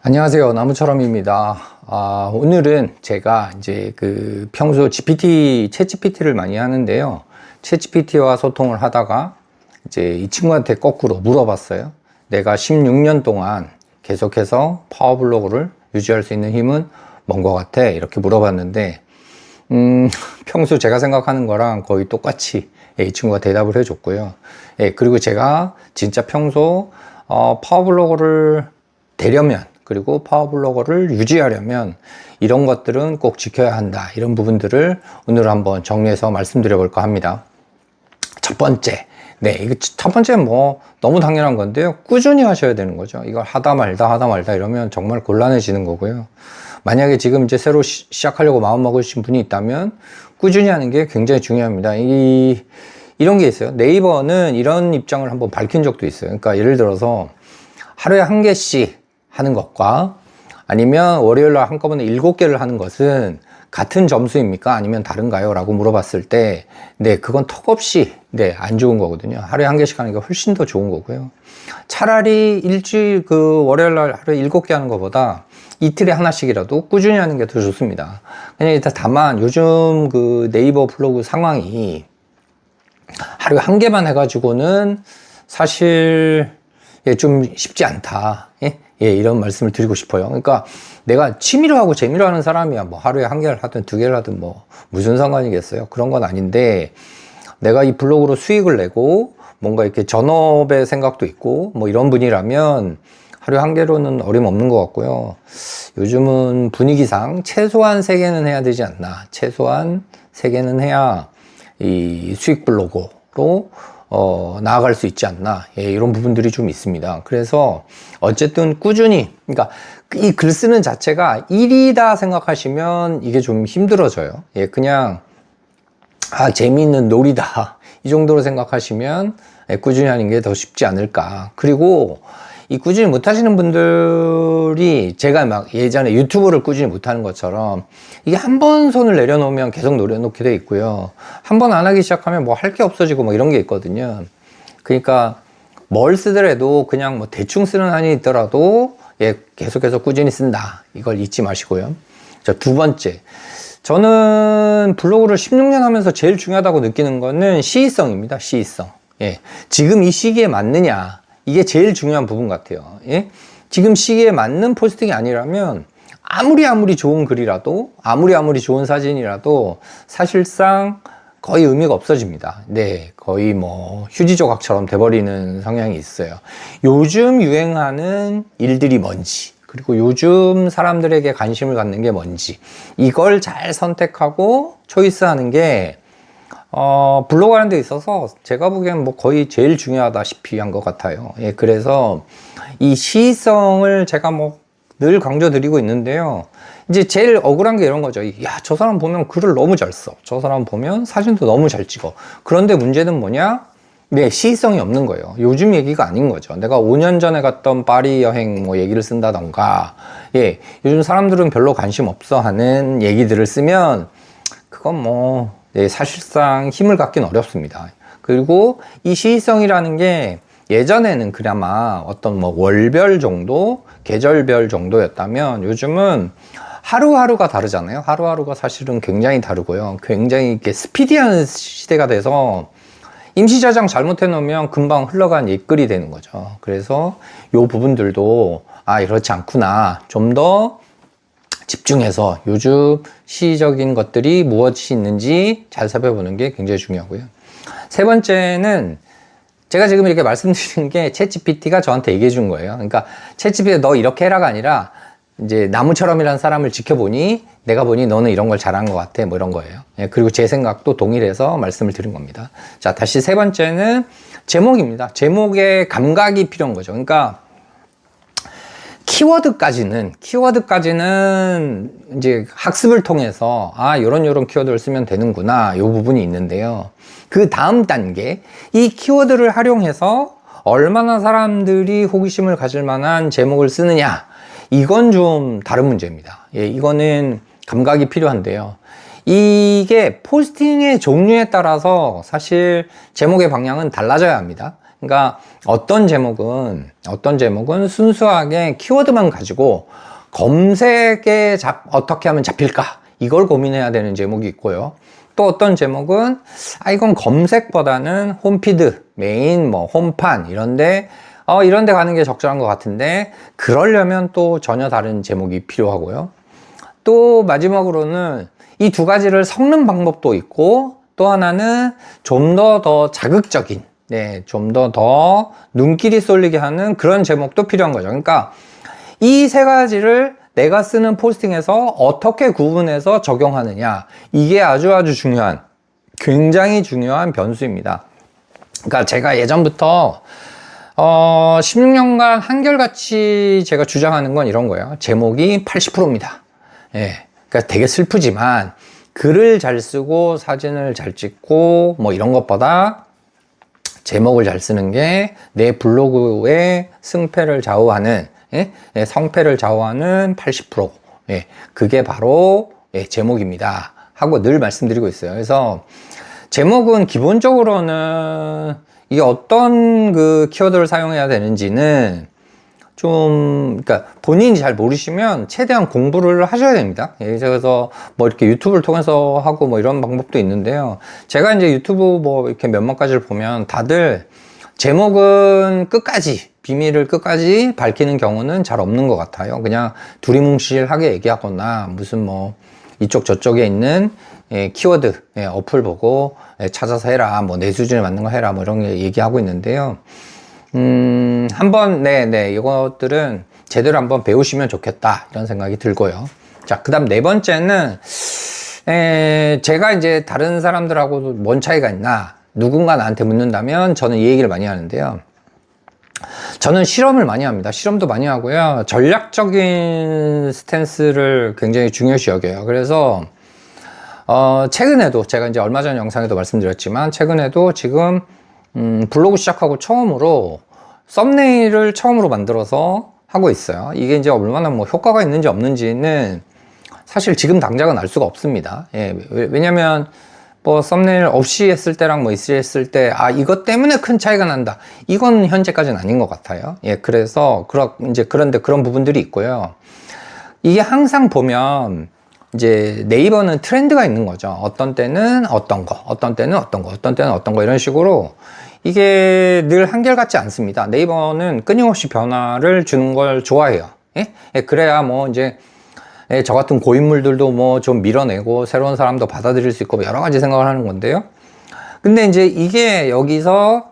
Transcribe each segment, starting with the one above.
안녕하세요. 나무처럼입니다. 오늘은 제가 이제 평소 챗 GPT를 많이 하는데요. 챗 GPT와 소통을 하다가 이제 이 친구한테 거꾸로 물어봤어요. 내가 16년 동안 계속해서 파워블로그를 유지할 수 있는 힘은 뭔 것 같아? 이렇게 물어봤는데, 평소 제가 생각하는 거랑 거의 똑같이 이 친구가 대답을 해줬고요. 그리고 제가 진짜 평소 파워블로그를 되려면, 그리고 파워블로거를 유지하려면 이런 것들은 꼭 지켜야 한다. 이런 부분들을 오늘 한번 정리해서 말씀드려 볼까 합니다. 첫 번째. 이거 첫 번째는 너무 당연한 건데요. 꾸준히 하셔야 되는 거죠. 이걸 하다 말다 이러면 정말 곤란해지는 거고요. 만약에 지금 이제 새로 시작하려고 마음먹으신 분이 있다면 꾸준히 하는 게 굉장히 중요합니다. 이런 게 있어요. 네이버는 이런 입장을 한번 밝힌 적도 있어요. 그러니까 예를 들어서 하루에 한 개씩 하는 것과 아니면 월요일날 한꺼번에 7개를 하는 것은 같은 점수입니까? 아니면 다른가요? 라고 물어봤을 때 그건 턱없이 안 좋은 거거든요. 하루에 한 개씩 하는 게 훨씬 더 좋은 거고요. 차라리 일주일 월요일날 하루에 7개 하는 것보다 이틀에 하나씩이라도 꾸준히 하는 게 더 좋습니다. 그냥 일단 다만 요즘 네이버 블로그 상황이 하루에 한 개만 해가지고는 사실 좀 쉽지 않다. 이런 말씀을 드리고 싶어요. 그러니까 내가 취미로 하고 재미로 하는 사람이야. 하루에 한 개를 하든 두 개를 하든 무슨 상관이겠어요. 그런 건 아닌데 내가 이 블로그로 수익을 내고 뭔가 이렇게 전업의 생각도 있고 이런 분이라면 하루에 한 개로는 어림없는 것 같고요. 요즘은 분위기상 최소한 3개는 해야 되지 않나. 최소한 3개는 해야 이 수익 블로그로 나아갈 수 있지 않나. 이런 부분들이 좀 있습니다. 그래서 어쨌든 꾸준히, 그러니까 이 글 쓰는 자체가 일이다 생각하시면 이게 좀 힘들어져요. 그냥 재미있는 놀이다 이 정도로 생각하시면 꾸준히 하는 게 더 쉽지 않을까. 그리고 이 꾸준히 못 하시는 분들이 제가 예전에 유튜브를 꾸준히 못 하는 것처럼 이게 한 번 손을 내려놓으면 계속 내려놓게 돼 있고요. 한 번 안 하기 시작하면 할 게 없어지고 이런 게 있거든요. 그러니까 뭘 쓰더라도 그냥 대충 쓰는 한이 있더라도 계속해서 꾸준히 쓴다. 이걸 잊지 마시고요. 자, 두 번째. 저는 블로그를 16년 하면서 제일 중요하다고 느끼는 거는 시의성입니다. 시의성. 지금 이 시기에 맞느냐. 이게 제일 중요한 부분 같아요. 지금 시기에 맞는 포스팅이 아니라면 아무리 좋은 글이라도 아무리 좋은 사진이라도 사실상 거의 의미가 없어집니다. 거의 휴지 조각처럼 돼버리는 성향이 있어요. 요즘 유행하는 일들이 뭔지, 그리고 요즘 사람들에게 관심을 갖는 게 뭔지, 이걸 잘 선택하고 초이스하는 게 블로그 하는 데 있어서 제가 보기엔 거의 제일 중요하다시피 한 것 같아요. 그래서 이 시의성을 제가 늘 강조드리고 있는데요. 이제 제일 억울한 게 이런 거죠. 저 사람 보면 글을 너무 잘 써. 저 사람 보면 사진도 너무 잘 찍어. 그런데 문제는 뭐냐? 시의성이 없는 거예요. 요즘 얘기가 아닌 거죠. 내가 5년 전에 갔던 파리 여행 얘기를 쓴다던가, 요즘 사람들은 별로 관심 없어 하는 얘기들을 쓰면 그건 사실상 힘을 갖긴 어렵습니다. 그리고 이 시의성이라는 게 예전에는 그나마 어떤 월별 정도, 계절별 정도였다면 요즘은 하루하루가 다르잖아요. 하루하루가 사실은 굉장히 다르고요. 굉장히 이렇게 스피디한 시대가 돼서 임시 저장 잘못해 놓으면 금방 흘러간 옛글이 되는 거죠. 그래서 요 부분들도 이렇지 않구나. 좀 더 집중해서 요즘 시적인 것들이 무엇이 있는지 잘 살펴보는 게 굉장히 중요하고요. 세 번째는 제가 지금 이렇게 말씀드리는 게 챗 GPT가 저한테 얘기해 준 거예요. 그러니까 챗 GPT 너 이렇게 해라가 아니라 이제 나무처럼이라는 사람을 지켜보니 내가 보니 너는 이런 걸 잘한 것 같아. 이런 거예요. 그리고 제 생각도 동일해서 말씀을 드린 겁니다. 자, 다시 세 번째는 제목입니다. 제목에 감각이 필요한 거죠. 그러니까 키워드까지는 이제 학습을 통해서 요런 키워드를 쓰면 되는구나 요 부분이 있는데요. 그 다음 단계, 이 키워드를 활용해서 얼마나 사람들이 호기심을 가질 만한 제목을 쓰느냐, 이건 좀 다른 문제입니다. 이거는 감각이 필요한데요. 이게 포스팅의 종류에 따라서 사실 제목의 방향은 달라져야 합니다. 그러니까 어떤 제목은 순수하게 키워드만 가지고 검색에 어떻게 하면 잡힐까? 이걸 고민해야 되는 제목이 있고요. 또 어떤 제목은 이건 검색보다는 홈피드, 메인, 뭐 홈판 이런데 이런데 가는 게 적절한 것 같은데 그러려면 또 전혀 다른 제목이 필요하고요. 또 마지막으로는 이 두 가지를 섞는 방법도 있고 또 하나는 좀 더 자극적인 좀 더 눈길이 쏠리게 하는 그런 제목도 필요한 거죠. 그러니까 이 세 가지를 내가 쓰는 포스팅에서 어떻게 구분해서 적용하느냐, 이게 아주 중요한, 굉장히 중요한 변수입니다. 그러니까 제가 예전부터 16년간 한결같이 제가 주장하는 건 이런 거예요. 제목이 80%입니다. 그러니까 되게 슬프지만 글을 잘 쓰고 사진을 잘 찍고 뭐 이런 것보다 제목을 잘 쓰는 게 내 블로그의 승패를 좌우하는, 성패를 좌우하는 80%. 그게 바로 제목입니다. 하고 늘 말씀드리고 있어요. 그래서 제목은 기본적으로는 이게 어떤 그 키워드를 사용해야 되는지는 그러니까 본인이 잘 모르시면 최대한 공부를 하셔야 됩니다. 그래서 뭐 이렇게 유튜브를 통해서 하고 뭐 이런 방법도 있는데요. 제가 이제 유튜브 뭐 이렇게 몇몇 가지를 보면 다들 제목은 끝까지, 비밀을 끝까지 밝히는 경우는 잘 없는 것 같아요. 그냥 두리뭉실하게 얘기하거나 무슨 뭐 이쪽 저쪽에 있는 키워드 어플 보고 찾아서 해라, 뭐 내 수준에 맞는 거 해라, 뭐 이런 게 얘기하고 있는데요. 한번 이것들은 제대로 한번 배우시면 좋겠다 이런 생각이 들고요. 자, 그 다음 네 번째는 제가 이제 다른 사람들하고 뭔 차이가 있나 누군가 나한테 묻는다면 저는 이 얘기를 많이 하는데요. 저는 실험을 많이 합니다. 실험도 많이 하고요. 전략적인 스탠스를 굉장히 중요시 여겨요. 그래서 최근에도 제가 이제 얼마 전 영상에도 말씀드렸지만 최근에도 지금 블로그 시작하고 처음으로 썸네일을 처음으로 만들어서 하고 있어요. 이게 이제 얼마나 뭐 효과가 있는지 없는지는 사실 지금 당장은 알 수가 없습니다. 왜냐면 뭐 썸네일 없이 했을 때랑 뭐 있이 했을 때 이것 때문에 큰 차이가 난다, 이건 현재까지는 아닌 것 같아요. 그래서 그런데 그런 부분들이 있고요. 이게 항상 보면 이제 네이버는 트렌드가 있는 거죠. 어떤 때는 어떤 거, 어떤 때는 어떤 거, 어떤 때는 어떤 거, 이런 식으로 이게 늘 한결같지 않습니다. 네이버는 끊임없이 변화를 주는 걸 좋아해요. 그래야 뭐 이제 저 같은 고인물들도 뭐 좀 밀어내고 새로운 사람도 받아들일 수 있고 여러 가지 생각을 하는 건데요. 근데 이제 이게 여기서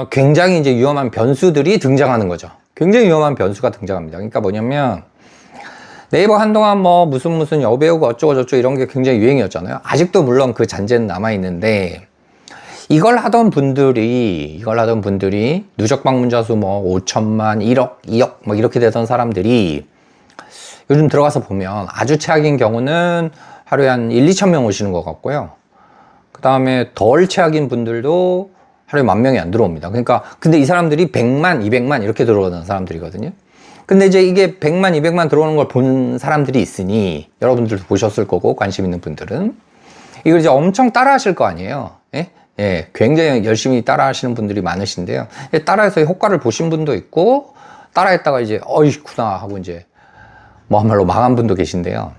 굉장히 이제 위험한 변수들이 등장하는 거죠. 굉장히 위험한 변수가 등장합니다. 그러니까 뭐냐면 네이버 한동안 뭐 무슨 여배우가 어쩌고저쩌고 이런 게 굉장히 유행이었잖아요. 아직도 물론 그 잔재는 남아있는데 이걸 하던 분들이 누적 방문자 수 뭐 5천만, 1억, 2억 뭐 이렇게 되던 사람들이 요즘 들어가서 보면 아주 최악인 경우는 하루에 한 1, 2천 명 오시는 것 같고요. 그 다음에 덜 최악인 분들도 하루에 10,000명이 안 들어옵니다. 그러니까 근데 이 사람들이 100만, 200만 이렇게 들어오는 사람들이거든요. 근데 이제 이게 100만, 200만 들어오는 걸 본 사람들이 있으니 여러분들도 보셨을 거고 관심 있는 분들은 이걸 이제 엄청 따라 하실 거 아니에요. 굉장히 열심히 따라 하시는 분들이 많으신데요. 따라해서 효과를 보신 분도 있고 따라했다가 이제 어이구나 하고 이제 뭐 한말로 망한 분도 계신데요.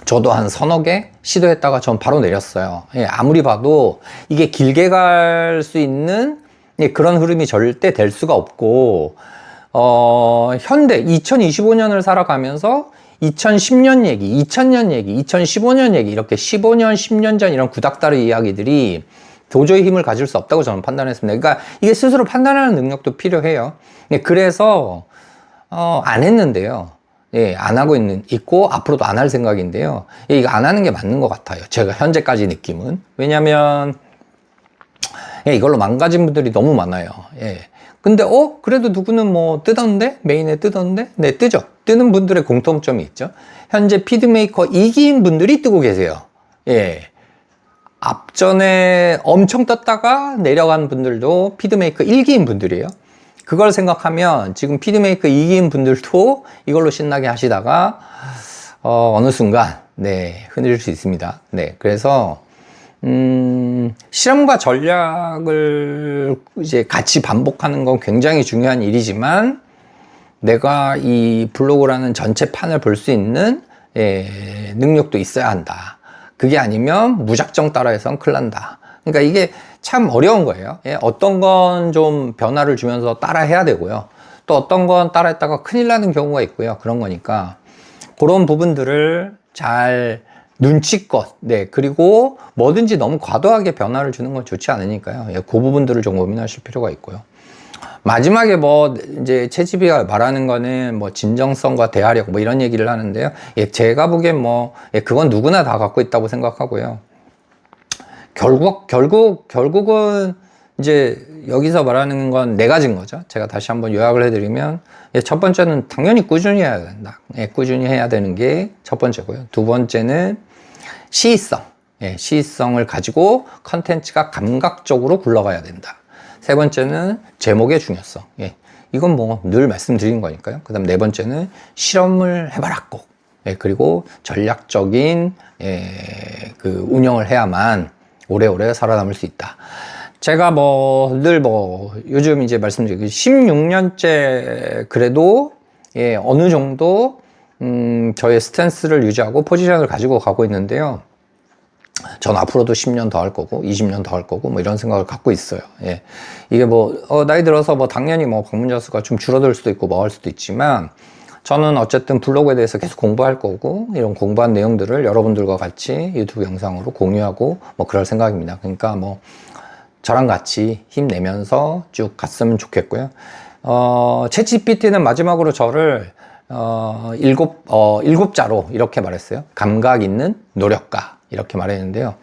저도 한 서너 개 시도했다가 전 바로 내렸어요. 아무리 봐도 이게 길게 갈 수 있는 그런 흐름이 절대 될 수가 없고 현대 2025년을 살아가면서 2010년 얘기, 2000년 얘기, 2015년 얘기 이렇게 15년, 10년 전 이런 구닥다리 이야기들이 도저히 힘을 가질 수 없다고 저는 판단했습니다. 그러니까 이게 스스로 판단하는 능력도 필요해요. 그래서 안 했는데요. 안 하고 있고 앞으로도 안 할 생각인데요. 이거 안 하는 게 맞는 것 같아요. 제가 현재까지 느낌은. 왜냐면 이걸로 망가진 분들이 너무 많아요. 근데 그래도 누구는 뭐 뜨던데? 메인에 뜨던데? 네, 뜨죠. 뜨는 분들의 공통점이 있죠. 현재 피드메이커 2기인 분들이 뜨고 계세요. 앞전에 엄청 떴다가 내려간 분들도 피드메이커 1기인 분들이에요. 그걸 생각하면 지금 피드메이커 2기인 분들도 이걸로 신나게 하시다가 어느 순간 흔들릴 수 있습니다. 그래서 실험과 전략을 이제 같이 반복하는 건 굉장히 중요한 일이지만, 내가 이 블로그라는 전체 판을 볼 수 있는 능력도 있어야 한다. 그게 아니면 무작정 따라해선 큰일 난다. 그러니까 이게 참 어려운 거예요. 어떤 건 좀 변화를 주면서 따라해야 되고요. 또 어떤 건 따라했다가 큰일 나는 경우가 있고요. 그런 거니까 그런 부분들을 잘 눈치껏, 그리고 뭐든지 너무 과도하게 변화를 주는 건 좋지 않으니까요. 그 부분들을 좀 고민하실 필요가 있고요. 마지막에 뭐 이제 채집이가 말하는 거는 뭐 진정성과 대화력 뭐 이런 얘기를 하는데요. 제가 보기엔 뭐 그건 누구나 다 갖고 있다고 생각하고요. 결국은 이제 여기서 말하는 건 네 가지인 거죠. 제가 다시 한번 요약을 해드리면, 첫 번째는 당연히 꾸준히 해야 된다. 꾸준히 해야 되는 게 첫 번째고요. 두 번째는 시의성. 시의성을 가지고 컨텐츠가 감각적으로 굴러가야 된다. 세 번째는 제목의 중요성. 이건 뭐 늘 말씀드린 거니까요. 그 다음 네 번째는 실험을 해봐라 꼭. 그리고 전략적인 그 운영을 해야만 오래오래 살아남을 수 있다. 제가 늘 요즘 이제 말씀드린 16년째 그래도 어느 정도 저의 스탠스를 유지하고 포지션을 가지고 가고 있는데요. 전 앞으로도 10년 더 할 거고 20년 더 할 거고 뭐 이런 생각을 갖고 있어요. 이게 나이 들어서 당연히 방문자 수가 좀 줄어들 수도 있고 뭐 할 수도 있지만, 저는 어쨌든 블로그에 대해서 계속 공부할 거고, 이런 공부한 내용들을 여러분들과 같이 유튜브 영상으로 공유하고 뭐 그럴 생각입니다. 그러니까 저랑 같이 힘내면서 쭉 갔으면 좋겠고요. 챗GPT는 마지막으로 저를 일곱 자로 이렇게 말했어요. 감각 있는 노력가, 이렇게 말했는데요.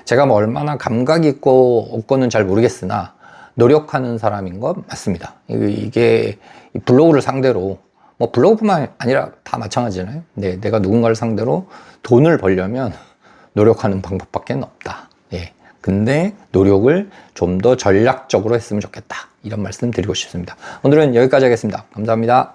제가 얼마나 감각 있고 없고는 잘 모르겠으나 노력하는 사람인 건 맞습니다. 이게 블로그를 상대로, 블로그뿐만 아니라 다 마찬가지잖아요. 내가 누군가를 상대로 돈을 벌려면 노력하는 방법밖에 없다. 근데 노력을 좀 더 전략적으로 했으면 좋겠다. 이런 말씀 드리고 싶습니다. 오늘은 여기까지 하겠습니다. 감사합니다.